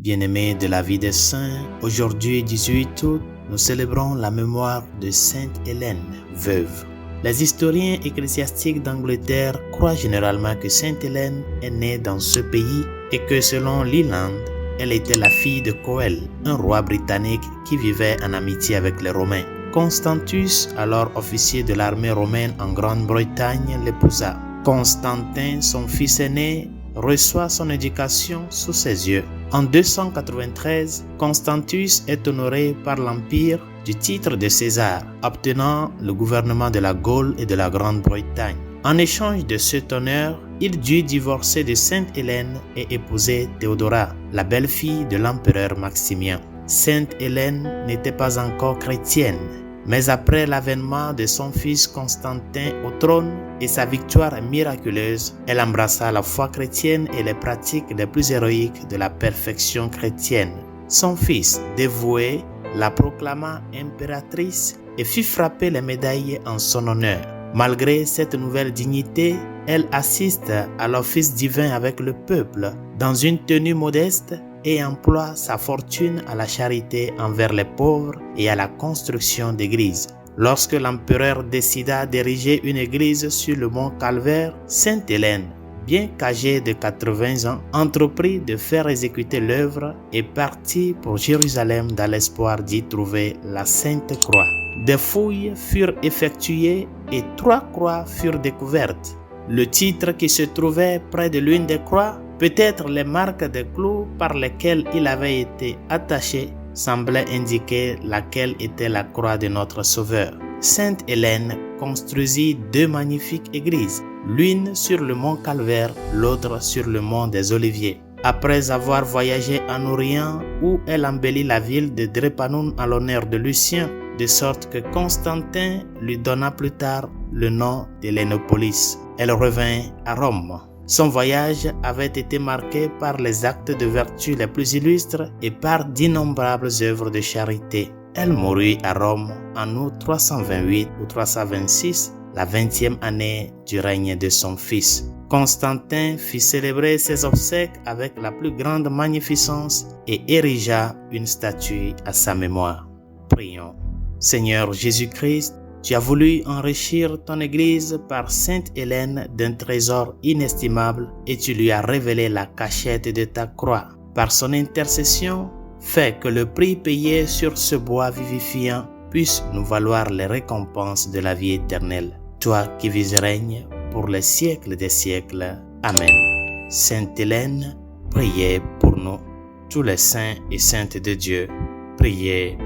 Bien-aimés de la vie des saints, aujourd'hui 18 août, nous célébrons la mémoire de Sainte Hélène, veuve. Les historiens ecclésiastiques d'Angleterre croient généralement que Sainte Hélène est née dans ce pays et que selon Leland, elle était la fille de Coel, un roi britannique qui vivait en amitié avec les Romains. Constantius, alors officier de l'armée romaine en Grande-Bretagne, l'épousa. Constantin, son fils aîné, reçoit son éducation sous ses yeux. En 293, Constantius est honoré par l'Empire du titre de César, obtenant le gouvernement de la Gaule et de la Grande-Bretagne. En échange de cet honneur, il dut divorcer de Sainte Hélène et épouser Théodora, la belle-fille de l'empereur Maximien. Sainte Hélène n'était pas encore chrétienne, mais après l'avènement de son fils Constantin au trône et sa victoire miraculeuse, elle embrassa la foi chrétienne et les pratiques les plus héroïques de la perfection chrétienne. Son fils, dévoué, la proclama impératrice et fit frapper les médailles en son honneur. Malgré cette nouvelle dignité, elle assiste à l'office divin avec le peuple dans une tenue modeste et emploie sa fortune à la charité envers les pauvres et à la construction d'églises. Lorsque l'empereur décida d'ériger une église sur le mont Calvaire, Sainte Hélène, bien qu'âgée de 80 ans, entreprit de faire exécuter l'œuvre et partit pour Jérusalem dans l'espoir d'y trouver la Sainte Croix. Des fouilles furent effectuées et 3 croix furent découvertes. Le titre qui se trouvait près de l'une des croix, peut-être les marques des clous par lesquels il avait été attaché, semblaient indiquer laquelle était la croix de notre Sauveur. Sainte Hélène construisit 2 magnifiques églises, l'une sur le mont Calvaire, l'autre sur le mont des Oliviers. Après avoir voyagé en Orient, où elle embellit la ville de Drépanum en l'honneur de Lucien, de sorte que Constantin lui donna plus tard le nom d'Hélénopolis. Elle revint à Rome. Son voyage avait été marqué par les actes de vertu les plus illustres et par d'innombrables œuvres de charité. Elle mourut à Rome en août 328 ou 326, la 20e année du règne de son fils. Constantin fit célébrer ses obsèques avec la plus grande magnificence et érigea une statue à sa mémoire. Prions. Seigneur Jésus-Christ, tu as voulu enrichir ton Église par Sainte Hélène d'un trésor inestimable et tu lui as révélé la cachette de ta croix. Par son intercession, fais que le prix payé sur ce bois vivifiant puisse nous valoir les récompenses de la vie éternelle. Toi qui vis et règnes pour les siècles des siècles. Amen. Sainte Hélène, priez pour nous. Tous les saints et saintes de Dieu, priez